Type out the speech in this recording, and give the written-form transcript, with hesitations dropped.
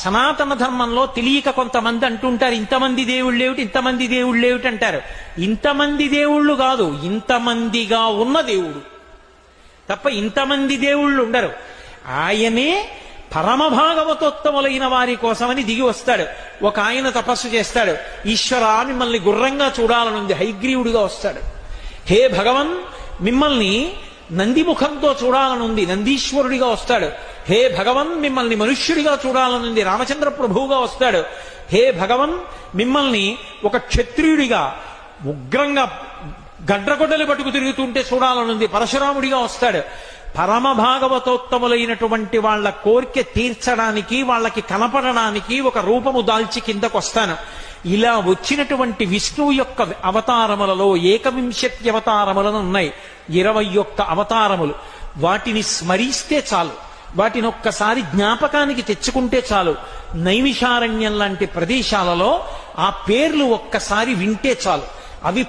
సనాతన ధర్మంలో తెలియక కొంతమంది అంటుంటారు, ఇంతమంది దేవుళ్ళు ఏమిటి, ఇంతమంది దేవుళ్ళు ఏమిటి అంటారు. ఇంతమంది దేవుళ్ళు కాదు, ఇంతమందిగా ఉన్న దేవుడు తప్ప ఇంతమంది దేవుళ్ళు ఉండరు. ఆయనే పరమ భాగవతోత్తములైన వారి కోసమని దిగి వస్తాడు. ఒక ఆయన తపస్సు చేస్తాడు, ఈశ్వరా మిమ్మల్ని గుర్రంగా చూడాలనుంది, హైగ్రీవుడిగా వస్తాడు. హే భగవన్ మిమ్మల్ని నందిముఖంతో చూడాలనుంది, నందీశ్వరుడిగా వస్తాడు. హే భగవన్ మిమ్మల్ని మనుష్యుడిగా చూడాలనుంది, రామచంద్ర ప్రభువుగా వస్తాడు. హే భగవన్ మిమ్మల్ని ఒక క్షత్రియుడిగా ఉగ్రంగా గడ్రగొడ్డలు పట్టుకు తిరుగుతుంటే చూడాలనుంది, పరశురాముడిగా వస్తాడు. పరమ భాగవతోత్తములైనటువంటి వాళ్ళ కోరిక తీర్చడానికి, వాళ్ళకి కనపడడానికి ఒక రూపము దాల్చి కిందకొస్తాను. ఇలా వచ్చినటువంటి విష్ణువు యొక్క అవతారములలో 21 అవతారములను ఉన్నాయి, 21 అవతారములు. వాటిని స్మరిస్తే చాలు, వాటిని ఒక్కసారి జ్ఞాపకానికి తెచ్చుకుంటే చాలు. నైమిషారణ్యం లాంటి ప్రదేశాలలో ఆ పేర్లు ఒక్కసారి వింటే చాలు, అవి